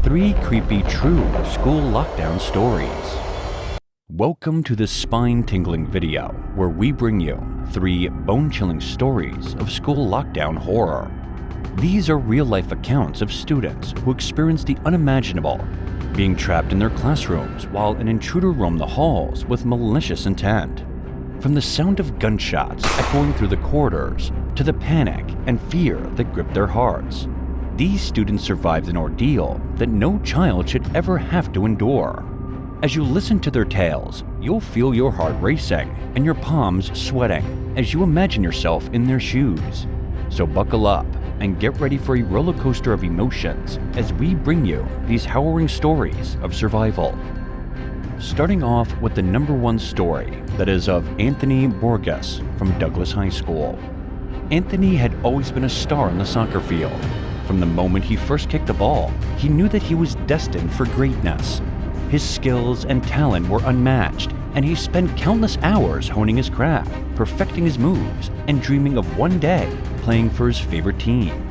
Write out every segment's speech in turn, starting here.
3 creepy true school lockdown stories. Welcome to this spine-tingling video where we bring you 3 bone-chilling stories of school lockdown horror. These are real-life accounts of students who experienced the unimaginable, being trapped in their classrooms while an intruder roamed the halls with malicious intent. From the sound of gunshots echoing through the corridors to the panic and fear that gripped their hearts, these students survived an ordeal that no child should ever have to endure. As you listen to their tales, you'll feel your heart racing and your palms sweating as you imagine yourself in their shoes. So buckle up and get ready for a roller coaster of emotions as we bring you these harrowing stories of survival. Starting off with the number 1 story, that is of Anthony Borges from Douglas High School. Anthony had always been a star on the soccer field. From the moment he first kicked the ball, he knew that he was destined for greatness. His skills and talent were unmatched, and he spent countless hours honing his craft, perfecting his moves, and dreaming of one day playing for his favorite team.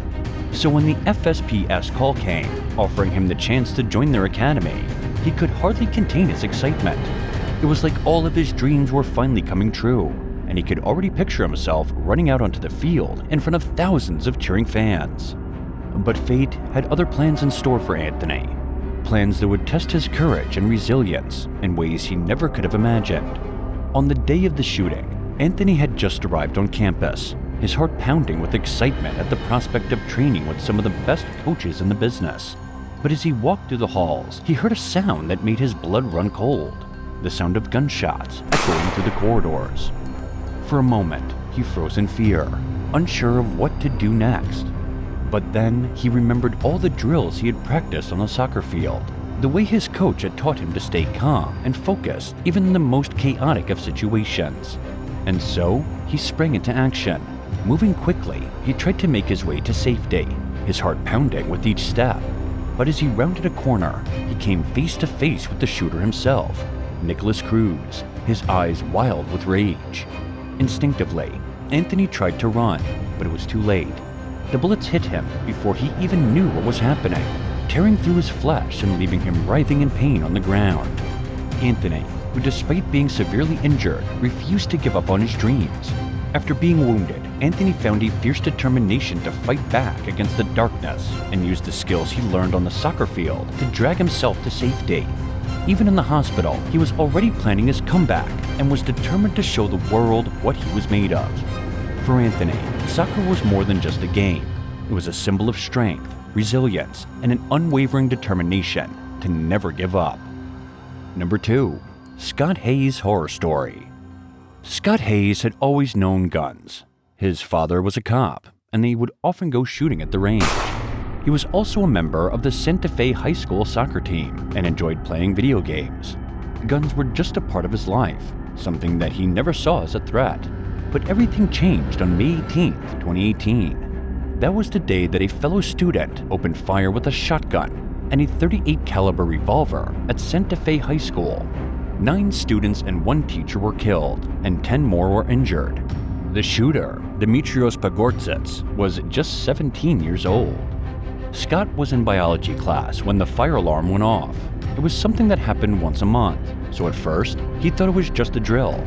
So when the FSPS call came, offering him the chance to join their academy, he could hardly contain his excitement. It was like all of his dreams were finally coming true, and he could already picture himself running out onto the field in front of thousands of cheering fans. But fate had other plans in store for Anthony. Plans that would test his courage and resilience in ways he never could have imagined. On the day of the shooting, Anthony had just arrived on campus, his heart pounding with excitement at the prospect of training with some of the best coaches in the business. But as he walked through the halls, he heard a sound that made his blood run cold. The sound of gunshots echoing through the corridors. For a moment, he froze in fear, unsure of what to do next. But then he remembered all the drills he had practiced on the soccer field, the way his coach had taught him to stay calm and focused even in the most chaotic of situations. And so he sprang into action. Moving quickly, he tried to make his way to safety, his heart pounding with each step. But as he rounded a corner, he came face to face with the shooter himself, Nicholas Cruz, his eyes wild with rage. Instinctively, Anthony tried to run, but it was too late. The bullets hit him before he even knew what was happening, tearing through his flesh and leaving him writhing in pain on the ground. Anthony, who despite being severely injured, refused to give up on his dreams. After being wounded, Anthony found a fierce determination to fight back against the darkness and used the skills he learned on the soccer field to drag himself to safety. Even in the hospital, he was already planning his comeback and was determined to show the world what he was made of. For Anthony, soccer was more than just a game. It was a symbol of strength, resilience, and an unwavering determination to never give up. Number 2. Scott Hayes' horror story. Scott Hayes had always known guns. His father was a cop, and they would often go shooting at the range. He was also a member of the Santa Fe High School soccer team and enjoyed playing video games. Guns were just a part of his life, something that he never saw as a threat. But everything changed on May 18, 2018. That was the day that a fellow student opened fire with a shotgun and a .38 caliber revolver at Santa Fe High School. 9 students and 1 teacher were killed, and 10 more were injured. The shooter, Dimitrios Pagortzits, was just 17 years old. Scott was in biology class when the fire alarm went off. It was something that happened once a month, so at first, he thought it was just a drill.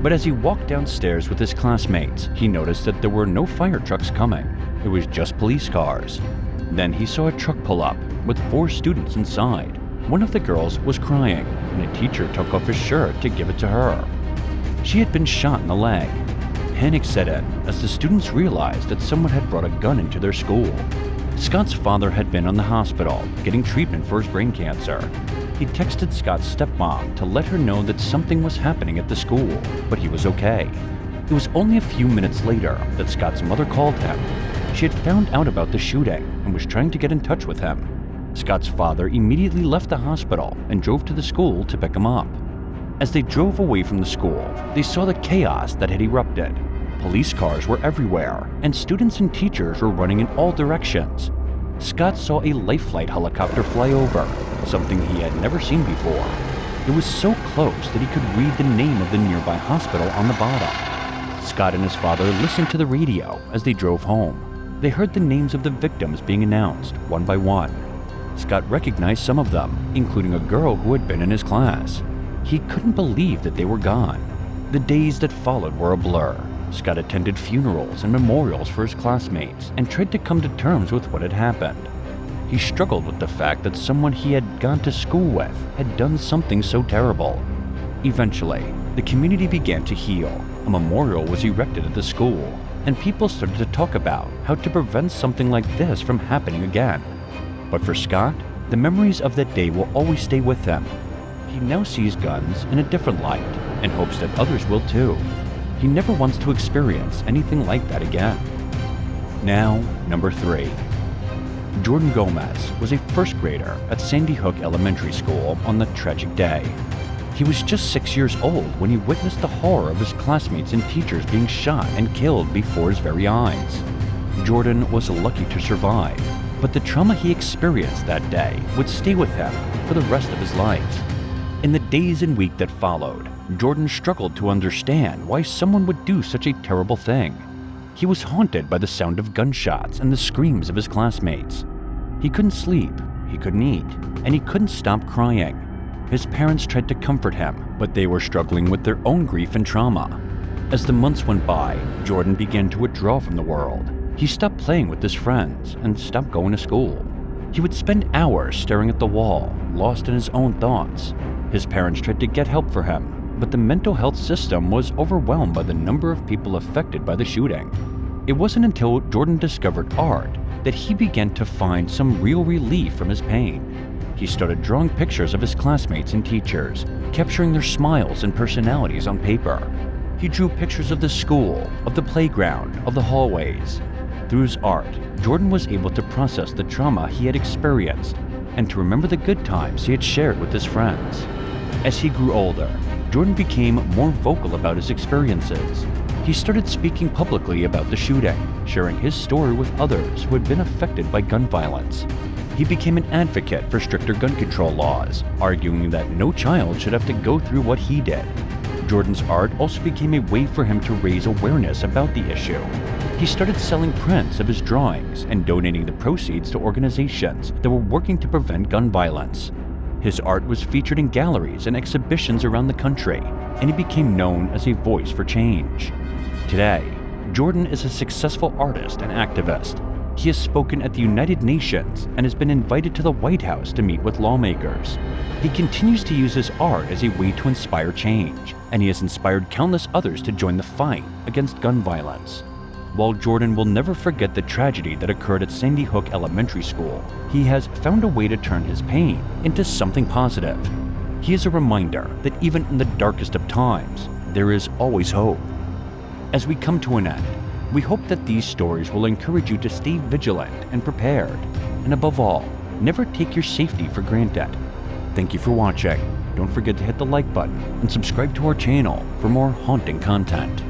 But as he walked downstairs with his classmates, he noticed that there were no fire trucks coming. It was just police cars. Then he saw a truck pull up with 4 students inside. One of the girls was crying, and a teacher took off his shirt to give it to her. She had been shot in the leg. Panic set in as the students realized that someone had brought a gun into their school. Scott's father had been in the hospital, getting treatment for his brain cancer. He texted Scott's stepmom to let her know that something was happening at the school, but he was okay. It was only a few minutes later that Scott's mother called him. She had found out about the shooting and was trying to get in touch with him. Scott's father immediately left the hospital and drove to the school to pick him up. As they drove away from the school, they saw the chaos that had erupted. Police cars were everywhere, and students and teachers were running in all directions. Scott saw a life flight helicopter fly over, something he had never seen before. It was so close that he could read the name of the nearby hospital on the bottom. Scott and his father listened to the radio as they drove home. They heard the names of the victims being announced, one by one. Scott recognized some of them, including a girl who had been in his class. He couldn't believe that they were gone. The days that followed were a blur. Scott attended funerals and memorials for his classmates and tried to come to terms with what had happened. He struggled with the fact that someone he had gone to school with had done something so terrible. Eventually, the community began to heal. A memorial was erected at the school, and people started to talk about how to prevent something like this from happening again. But for Scott, the memories of that day will always stay with him. He now sees guns in a different light and hopes that others will too. He never wants to experience anything like that again. Now, number 3. Jordan Gomes was a first grader at Sandy Hook Elementary School on the tragic day. He was just 6 years old when he witnessed the horror of his classmates and teachers being shot and killed before his very eyes. Jordan was lucky to survive, but the trauma he experienced that day would stay with him for the rest of his life. In the days and week that followed, Jordan struggled to understand why someone would do such a terrible thing. He was haunted by the sound of gunshots and the screams of his classmates. He couldn't sleep, he couldn't eat, and he couldn't stop crying. His parents tried to comfort him, but they were struggling with their own grief and trauma. As the months went by, Jordan began to withdraw from the world. He stopped playing with his friends and stopped going to school. He would spend hours staring at the wall, lost in his own thoughts. His parents tried to get help for him, but the mental health system was overwhelmed by the number of people affected by the shooting. It wasn't until Jordan discovered art that he began to find some real relief from his pain. He started drawing pictures of his classmates and teachers, capturing their smiles and personalities on paper. He drew pictures of the school, of the playground, of the hallways. Through his art, Jordan was able to process the trauma he had experienced and to remember the good times he had shared with his friends. As he grew older, Jordan became more vocal about his experiences. He started speaking publicly about the shooting, sharing his story with others who had been affected by gun violence. He became an advocate for stricter gun control laws, arguing that no child should have to go through what he did. Jordan's art also became a way for him to raise awareness about the issue. He started selling prints of his drawings and donating the proceeds to organizations that were working to prevent gun violence. His art was featured in galleries and exhibitions around the country, and he became known as a voice for change. Today, Jordan is a successful artist and activist. He has spoken at the United Nations and has been invited to the White House to meet with lawmakers. He continues to use his art as a way to inspire change, and he has inspired countless others to join the fight against gun violence. While Jordan will never forget the tragedy that occurred at Sandy Hook Elementary School, he has found a way to turn his pain into something positive. He is a reminder that even in the darkest of times, there is always hope. As we come to an end, we hope that these stories will encourage you to stay vigilant and prepared, and above all, never take your safety for granted. Thank you for watching. Don't forget to hit the like button and subscribe to our channel for more haunting content.